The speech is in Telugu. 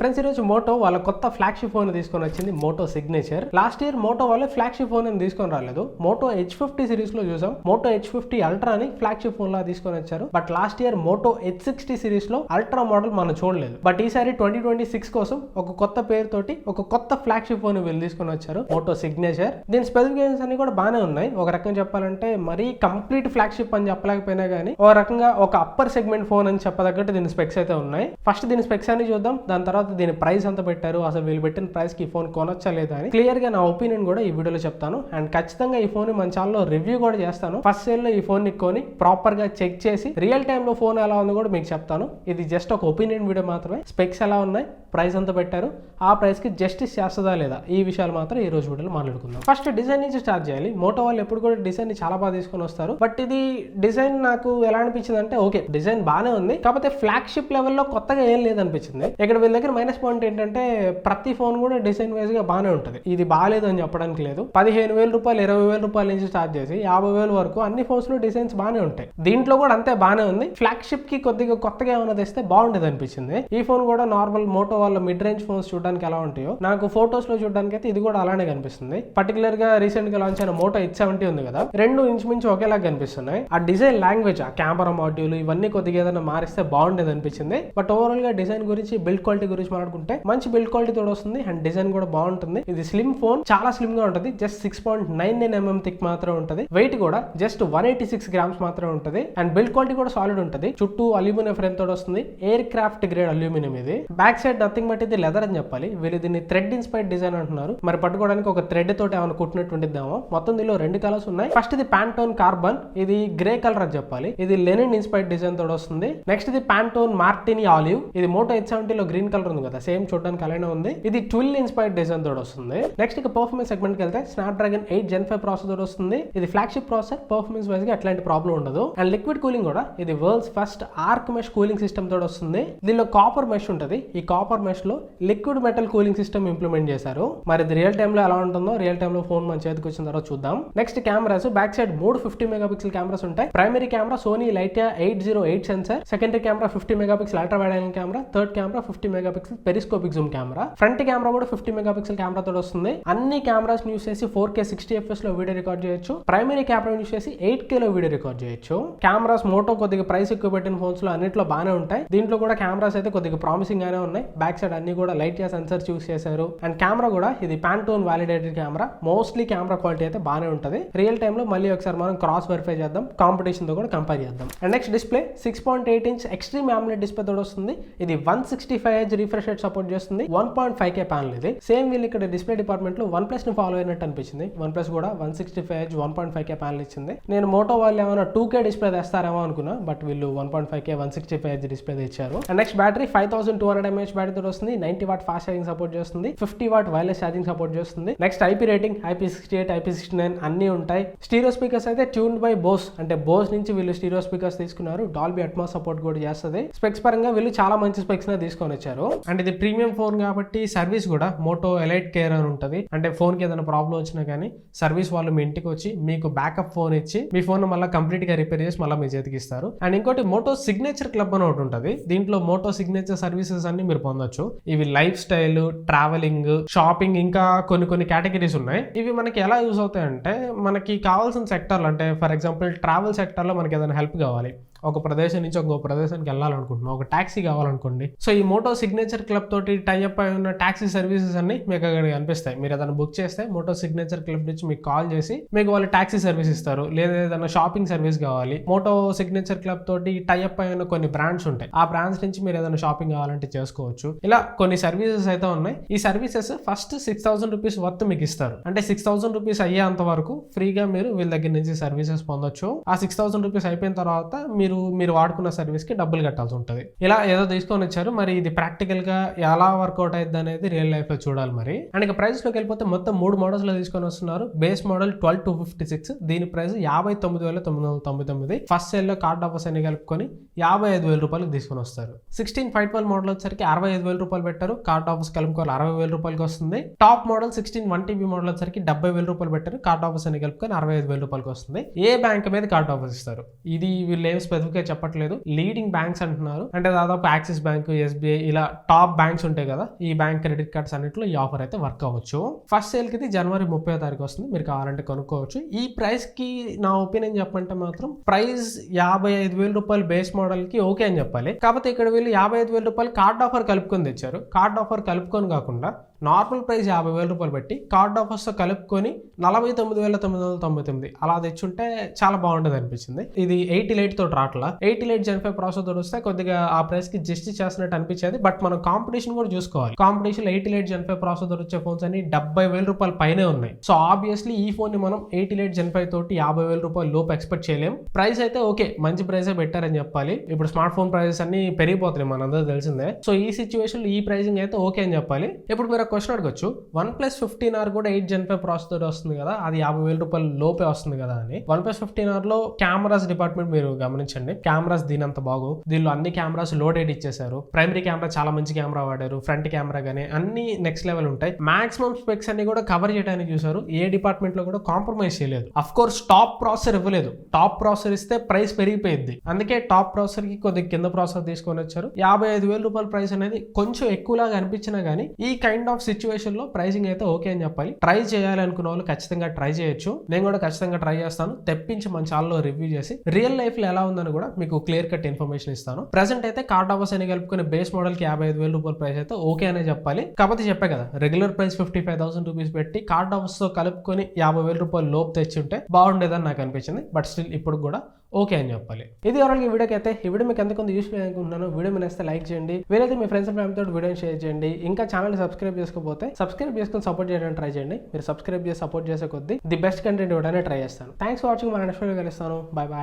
ఫ్రెండ్స్, ఈరోజు మోటో వాళ్ళ కొత్త ఫ్లాగ్షిప్ ఫోన్ తీసుకొని వచ్చింది, Moto Signature. Last year Moto వాళ్ళు ఫ్లాగ్షిప్ ఫోన్ అని తీసుకొని రాలేదు. మోటో H50 సిరీస్ లో చూసాం, మోటో H50 అల్ట్రా అని ఫ్లాగ్షిప్ ఫోన్ లా తీసుకొని వచ్చారు. But last year Moto H60 series లో అల్ట్రా మోడల్ మనం చూడలేదు. బట్ ఈసారి 2026 కోసం ఒక కొత్త పేరుతోటి ఒక కొత్త ఫ్లాగ్షిప్ ఫోన్ వీళ్ళు తీసుకొని వచ్చారు, మోటో సిగ్నేచర్. దీని స్పెసిఫికేషన్స్ అన్ని కూడా బాగానే ఉన్నాయి. ఒక రకంగా చెప్పాలంటే మరీ కంప్లీట్ ఫ్లాగ్షిప్ అని చెప్పలేకపోయినా గానీ ఒక రకంగా ఒక అప్పర్ సెగ్మెంట్ ఫోన్ అని చెప్పదగ్గట్టు దీని స్పెక్స్ అయితే ఉన్నాయి. ఫస్ట్ దీని స్పెక్స్ అని చూద్దాం, దాని తర్వాత దీని ప్రైస్ ఎంత పెట్టారు, అసలు వీళ్ళు పెట్టిన ప్రైస్ కి ఈ ఫోన్ కొనొచ్చా లేదా అని క్లియర్ గా నా ఒపీనియన్ కూడా ఈ వీడియోలో చెప్తాను. అండ్ ఖచ్చితంగా ఈ ఫోన్ మన ఛానల్లో రివ్యూ కూడా చేస్తాను. ఫస్ట్ సేల్ లో ఈ ఫోన్ ని కొని ప్రాపర్ గా చెక్ చేసి రియల్ టైమ్ లో ఫోన్ ఎలా ఉందో కూడా మీకు చెప్తాను. ఇది జస్ట్ ఒక ఒపీనియన్ వీడియో మాత్రమే. స్పెక్స్ ఎలా ఉన్నాయి, ప్రైస్ ఎంత పెట్టారు, ఆ ప్రైస్ కి జస్టిస్ చేస్తుందా లేదా, ఈ విషయాలు మాత్రం ఈ రోజు వీడియోలో మాట్లాడుకుందాం. ఫస్ట్ డిజైన్ నుంచి స్టార్ట్ చేయాలి. మోటో వాళ్ళు ఎప్పుడు కూడా డిజైన్ ని చాలా బాగా తీసుకొని వస్తారు. బట్ ఇది డిజైన్ నాకు ఎలా అనిపించింది అంటే, ఓకే డిజైన్ బాగానే ఉంది, కాకపోతే ఫ్లాగ్షిప్ లెవెల్లో కొత్తగా ఏం లేదనిపించింది. ఇక్కడ వీళ్ళ దగ్గర మైనస్ పాయింట్ ఏంటంటే ప్రతి ఫోన్ కూడా డిజైన్ వైజ్ గా బాగానే ఉంటుంది. ఇది బాగాలేదు అని చెప్పడానికి లేదు. 15,000 రూపాయలు 20,000 రూపాయల నుంచి స్టార్ట్ చేసి 50,000 వరకు అన్ని ఫోన్స్ లో డిజైన్స్ బాగానే ఉంటాయి. దీంట్లో కూడా అంతే బాగానే ఉంది. ఫ్లాగ్షిప్ కి కొద్దిగా కొత్తగా ఏమైనా తెస్తే బాగుండేది అనిపించింది. ఈ ఫోన్ కూడా నార్మల్ మోటో వాళ్ళ మిడ్ రేంజ్ ఫోన్స్ చూడడానికి ఎలా ఉంటాయో నాకు ఫోటోస్ లో చూడడానికి అయితే ఇది కూడా అలానే కనిపిస్తుంది. పర్టికులర్ గా రీసెంట్ గా లాంచ్ అయిన మోటో H70 ఉంది కదా, రెండు ఇంచుమించు ఒకేలా కనిపిస్తున్నాయి. ఆ డిజైన్ లాంగ్వేజ్, ఆ కెమెరా మాడ్యూల్ ఇవన్నీ కొద్దిగా ఏదైనా మారిస్తే బాగుండేది అనిపించింది. బట్ ఓవరాల్ గా డిజైన్ గురించి, బిల్డ్ క్వాలిటీ గురించి మాట్లాడుకుంటే మంచి బిల్డ్ క్వాలిటీ తోడు వస్తుంది అండ్ డిజైన్ కూడా బాగుంటుంది. ఇది స్లిమ్ ఫోన్, చాలా స్లిమ్ గా ఉంటుంది. జస్ట్ 6.99 mm థిక్ మాత్రం ఉంటుంది. వెయిట్ కూడా జస్ట్ 186 గ్రామ్స్ మాత్రం ఉంటుంది. అండ్ బిల్డ్ క్వాలిటీ కూడా సాలిడ్ ఉంటుంది. చుట్టూ అల్యూమినియం ఫ్రేమ్ తోడు వస్తుంది, ఎయిర్ క్రాఫ్ట్ గ్రేడ్ అల్యూమినియం. ఇది బ్యాక్ సైడ్ నథింగ్ బట్ ఇది లెదర్ అని చెప్పాలి. వీళ్ళు దీన్ని థ్రెడ్ ఇన్స్పైర్డ్ డిజైన్ అంటున్నారు. మరి పట్టుకోవడానికి ఒక థ్రెడ్ తోటి ఏమైనా కుట్టినట్టు ఉండిద్దామో. మొత్తం దీనిలో రెండు కలర్స్ ఉన్నాయి. ఫస్ట్ ఇది ప్యాంటోన్ కార్బన్, ఇది గ్రే కలర్ అని చెప్పాలి. ఇది లెనిన్ ఇన్స్పైర్డ్ డిజైన్ తోడు వస్తుంది. నెక్స్ట్ ఇది ప్యాంటోన్ మార్టిని ఆలివ్. ఇది మోటో H70 లో గ్రీన్ కలర్ ఉంది కదా, సేమ్ చూడడానికి అలానే ఉంది. ఇది ట్విల్ ఇన్స్పైర్డ్ డిజైన్ తోడు వస్తుంది. నెక్స్ట్ ఇక పర్ఫార్మెన్స్ సెగ్మెంట్ కి వెళ్తే స్నాప్డ్రాగన్ 8 Gen 5 ప్రాసెసర్ తోడు వస్తుంది. ఇది ఫ్లాగ్షిప్ ప్రాసెసర్, పర్ఫార్మెన్స్ వైజ్ గా ఎట్లాంటి ప్రాబ్లం ఉండదు. అండ్ లిక్విడ్ కూలింగ్ కూడా ఇది world's first arc mesh cooling system తోడు వస్తుంది. దీనిలో కాపర్ మెష్ ఉంటుంది. ఈ కాపర్ మెష్ లో liquid metal cooling system implement చేశారు. మరి ఇది రియల్ టైమ్ లో ఎలా ఉంటుందో రియల్ టైమ్ లో ఫోన్ మన చేతికి వచ్చిన తర్వాత చూద్దాం. Next cameras, back side 3 50 megapixel cameras ఉంటాయి. Primary camera Sony Lytia 808 sensor, secondary camera 50 megapixel ultra wide angle camera, third camera 50 megapixel periscopic zoom camera, front camera కూడా 50 మెగాపిక్సెల్ కెమెరా తోడు వస్తుంది. అన్ని కెమెరాస్ యూస్ చేసి 4K 60 FPS లో వీడియో రికార్డ్ చేయొచ్చు. ప్రైమరీ కెమెరా యూస్ చేసి 8K లో వీడియో రికార్డ్ చేయొచ్చు. కెమెరాస్ మోటో కొద్దిగా ప్రైస్ ఎక్కువ పెట్టిన ఫోన్స్ లో అన్నిట్లో బాగానే ఉంటాయి. దీంట్లో కూడా కెమెరాస్ అయితే కొద్దిగా ప్రామిసింగ్ గానే ఉన్నాయి. బ్యాక్ సైడ్ అన్ని కూడా లైటియా సెన్సార్స్ యూస్ చేశారు. అండ్ కెమెరా కూడా ఇది pontoon validated camera. Mostly camera quality అయితే బాగానే ఉంటుంది. రియల్ టైమ్ లో మళ్ళీ ఒకసారి మనం క్రాస్ వెరిఫై చేద్దాం, కాంపిటీషన్ తో కూడా కంపేర్ చేద్దాం. And next display 6.8 inch extreme AMOLED display తోడు వస్తుంది. ఇది 165Hz రిఫ్రెష్ రేట్ సపోర్ట్ చేస్తుంది. 1.5K panel. ఇది సేమ్ వీళ్ళు ఇక్కడ డిస్ప్లే డిపార్ట్మెంట్ లో వన్ ప్లస్ ని ఫాలో అయినట్టు అనిపించింది. వన్ ప్లస్ కూడా 165Hz 1.5K ప్యానల్ ఇచ్చింది. నేను మోటో వాళ్ళు ఏమైనా 2K డిస్ప్లే తెస్తారేమో అనుకున్నా, బట్ వీళ్ళు 1.5K 165Hz డిస్ప్లే తెచ్చారు. And next battery 5200 mAh battery తోడు వస్తుంది. 90 వాట్ ఫాస్ట్ ఛార్జింగ్ సపోర్ట్ చేస్తుంది. 50 వాట్ వైర్లెస్ ఛార్జింగ్ సపోర్ట్ చేస్తుంది. Next IP rating IP68 IP69 అన్ని ఉంటాయి. స్టీరియో స్పీకర్స్ అయితే ట్యూన్డ్ బై బోస్, అంటే బోస్ నుంచి వీళ్ళు స్టీరియో స్పీకర్స్ తీసుకున్నారు. డాల్బీ అట్మాస్ సపోర్ట్ కూడా చేస్తుంది. స్పెక్స్ పరంగా వీళ్ళు చాలా మంచి స్పెక్స్ తీసుకొని వచ్చారు. అండ్ ఇది ప్రీమియం ఫోన్ కాబట్టి సర్వీస్ కూడా మోటో ఎలైట్ కేర్ అని ఉంటుంది. అంటే ఫోన్ కి ఏదైనా ప్రాబ్లం వచ్చినా కానీ సర్వీస్ వాళ్ళు మీ ఇంటికి వచ్చి మీకు బ్యాకప్ ఫోన్ ఇచ్చి మీ ఫోన్ మళ్ళీ కంప్లీట్ గా రిపేర్ చేసి మళ్ళీ మీ చేతికి ఇస్తారు. అండ్ ఇంకోటి మోటో సిగ్నేచర్ క్లబ్ అని ఒకటి ఉంటుంది. దీంట్లో మోటో సిగ్నేచర్ సర్వీసెస్ అన్ని మీరు పొందొచ్చు. ఇవి లైఫ్ స్టైల్, ట్రావెలింగ్, షాపింగ్, ఇంకా కొన్ని కేటగిరీస్ ఉన్నాయి. ఇవి మనకి ఎలా యూజ్ అవుతాయి అంటే, మనకి కావాల్సిన సెక్టర్లు, అంటే ఫర్ ఎగ్జాంపుల్ ట్రావెల్ సెక్టర్ లో మనకి ఏదైనా హెల్ప్ కావాలి, ఒక ప్రదేశం నుంచి ఇంకో ప్రదేశానికి వెళ్ళాలనుకుంటున్నాం, ఒక టాక్సీ కావాలనుకోండి. సో ఈ మోటో సిగ్నేచర్ క్లబ్ తోటి టైఅప్ అయి ఉన్న టాక్సీ సర్వీసెస్ అన్ని మీకు అక్కడ కనిపిస్తాయి. మీరు ఏదైనా బుక్ చేస్తే మోటో సిగ్నేచర్ క్లబ్ నుంచి మీకు కాల్ చేసి మీకు వాళ్ళు టాక్సీ సర్వీస్ ఇస్తారు. లేదా ఏదైనా షాపింగ్ సర్వీస్ కావాలి, మోటో సిగ్నేచర్ క్లబ్ తోటి టైఅప్ అయి ఉన్న కొన్ని బ్రాండ్స్ ఉంటాయి. ఆ బ్రాండ్స్ నుంచి మీరు ఏదైనా షాపింగ్ కావాలంటే చేసుకోవచ్చు. ఇలా కొన్ని సర్వీసెస్ అయితే ఉన్నాయి. ఈ సర్వీసెస్ ఫస్ట్ 6,000 రూపీస్ వర్త్ మీకు ఇస్తారు. అంటే 6,000 రూపీస్ అయ్యేంత వరకు ఫ్రీగా మీరు వీళ్ళ దగ్గర నుంచి సర్వీసెస్ పొందొచ్చు. ఆ 6,000 రూపీస్ అయిపోయిన తర్వాత మీరు వాడుకున్న సర్వీస్ కి డబ్బులు కట్టాల్సి ఉంటుంది. ఇలా ఏదో తీసుకొని వచ్చారు. మరి ఇది ప్రాక్టికల్ గా ఎలా వర్కౌట్ అయింది అనేది రియల్ లైఫ్ లో చూడాలి మరి. అండ్ ఇక ప్రైస్ లోకి వెళ్ళిపోతే మొత్తం 3 మోడల్స్ లో తీసుకొని వస్తున్నారు. బేస్ మోడల్ 12,256, దీని ప్రైస్ 59,999. ఫస్ట్ సేల్ లో కార్డ్ ఆఫర్స్ అన్ని కలుపుకొని 55,000 రూపాయలకు తీసుకొని వస్తారు. 16/512 మోడల్ వచ్చరికి 65,000 రూపాయలు పెట్టారు. కార్డ్ ఆఫర్స్ కలుపుకోవాలి 60,000 రూపాయలకి వస్తుంది. టాప్ మోడల్ 16 1TB మోడల్ వచ్చరికి 70,000 రూపాయలు పెట్టారు. కార్డ్ ఆఫర్స్ అన్ని కలుపుకొని 65,000 రూపాయలకి వస్తుంది. ఏ బ్యాంక్ మీద కార్డ్ ఆఫర్స్ ఇస్తారు, ఇది వీళ్ళు ఏం ఊరికే చెప్పట్లేదు, లీడింగ్ బ్యాంక్స్ అంటున్నారు. అంటే దాదాపు యాక్సిస్ బ్యాంక్, ఎస్బీఐ ఇలా టాప్ బ్యాంక్స్ ఉంటాయి కదా, ఈ బ్యాంక్ క్రెడిట్ కార్డ్స్ అన్నింటిలో ఈ ఆఫర్ అయితే వర్క్ అవ్వచ్చు. ఫస్ట్ సేల్ కి జనవరి 30వ తారీఖు వస్తుంది, మీరు కావాలంటే కొనుక్కోవచ్చు. ఈ ప్రైస్ కి నా ఒపీనియన్ చెప్పంటే మాత్రం ప్రైస్ 55,000 రూపాయలు బేస్ మోడల్ కి ఓకే అని చెప్పాలి. కాకపోతే ఇక్కడ వీళ్ళు 55,000 రూపాయలు కార్డ్ ఆఫర్ కలుపుకొని తెచ్చారు. కార్డ్ ఆఫర్ కలుపుకొని కాకుండా నార్మల్ ప్రైస్ 50,000 రూపాయలు పెట్టి కార్డ్ ఆఫర్స్ తో కలుపుకొని 49,999 అలా తెచ్చుంటే చాలా బాగుంటుంది అనిపించింది. ఇది 80 తోటి రాట్లా, 80 Gen 5 ప్రాసెసర్ తోటి వస్తే కొద్దిగా ఆ ప్రైస్ కి జస్టిస్ చేస్తున్నట్టు అనిపించేది. బట్ మనం కాంపిటీషన్ కూడా చూసుకోవాలి. కాంపిటీషన్ 80 Gen 5 ప్రాసెసర్ తోటి వచ్చే ఫోన్స్ అన్ని 70,000 రూపాయల పైనే ఉన్నాయి. సో ఆబ్వియస్లీ ఈ ఫోన్ ని మనం 80 Gen 5 తోటి 50,000 రూపాయల లోపు ఎక్స్పెక్ట్ చేయలేం. ప్రైస్ అయితే ఓకే, మంచి ప్రైసే పెట్టారని చెప్పాలి. ఇప్పుడు స్మార్ట్ ఫోన్ ప్రైసెస్ అన్ని పెరిగిపోతున్నాయి, మనందరూ తెలిసిందే. సో ఈ సిచ్యువేషన్ లో ఈ ప్రైసింగ్ అయితే ఓకే అని చెప్పాలి. ఇప్పుడు మీరు క్వశ్చన్ అడగొచ్చు, OnePlus 15R కూడా 8 Gen 5 ప్రాసెసర్ తోటి వస్తుంది కదా, అది 50,000 రూపాయల లోపే వస్తుంది కదా అని. OnePlus 15R లో కెమెరాస్ డిపార్ట్మెంట్ మీరు గమనించండి, కెమెరాస్ దీని అంత బాగు. దీనిలో అన్ని కెమెరాస్ లోడెడ్ ఇచ్చేసారు. ప్రైమరీ కెమెరా చాలా మంచి కెమెరా వాడారు, ఫ్రంట్ కెమెరా గానీ అన్ని నెక్స్ట్ లెవెల్ ఉంటాయి. మాక్సిమం స్పెక్స్ అన్ని కూడా కవర్ చేయడానికి చూసారు, ఏ డిపార్ట్మెంట్ లో కూడా కాంప్రమైజ్ చేయలేదు. అఫ్ కోర్స్ టాప్ ప్రాసెసర్ ఇవ్వలేదు, టాప్ ప్రాసెసర్ ఇస్తే ప్రైస్ పెరిగిపోయింది, అందుకే టాప్ ప్రాసెసర్ కి కొద్దిగా కింద ప్రాసెసర్ తీసుకొని వచ్చారు. 55,000 రూపాయల ప్రైస్ అనేది కొంచెం ఎక్కువలాగా అనిపించినా గానీ ఈ కైండ్ ఆఫ్ సిచ్యువేషన్ లో ప్రైసింగ్ అయితే ఓకే అని చెప్పాలి. ట్రై చేయాలి అనుకున్న వాళ్ళు ఖచ్చితంగా ట్రై చేయొచ్చు. నేను కూడా ఖచ్చితంగా ట్రై చేస్తాను, తెప్పించి మన ఛానల్లో రివ్యూ చేసి రియల్ లైఫ్ లో ఎలా ఉందని కూడా మీకు క్లియర్ కట్ ఇన్ఫర్మేషన్ ఇస్తాను. ప్రెసెంట్ అయితే కార్డ్ ఆఫర్స్ అని కలుపుకునే బేస్ మోడల్ కి 55,000 రూపాయల ప్రైస్ అయితే ఓకే అనే చెప్పాలి. కాకపోతే చెప్పే కదా, రెగ్యులర్ ప్రైస్ 55,000 రూపీస్ పెట్టి కార్డ్ ఆఫర్స్ తో కలుపుకొని 50,000 రూపాయలు లోపు తెచ్చి ఉంటే బాగుండేదని నాకు అనిపించింది. బట్ స్టిల్ ఇప్పుడు కూడా ఓకే అని చెప్పాలి. ఇది ఎవరికి వీడియోకి అయితే ఈ వీడియో మీకు ఎంతకొంత యూస్ఫుల్ అనుకుంటున్నాను. వీడియో మీరు నచ్చితే లైక్ చేయండి, వీలైతే మీ ఫ్రెండ్స్ అండ్ ఫ్యామిలీ తోటి వీడియోని షేర్ చేయండి. ఇంకా ఛానల్ సబ్స్క్రైబ్ చేసుకోకపోతే సబ్స్క్రైబ్ చేసుకొని సపోర్ట్ చేయడానికి ట్రై చేయండి. మీరు సబ్స్క్రైబ్ చేసి సపోర్ట్ చేసే కొద్దీ ది బెస్ట్ కంటెంట్ ఇవ్వడానికి ట్రై చేస్తాను. Thanks for watching. మన నెక్స్ట్ వీడియో కలుస్తాను. Bye bye.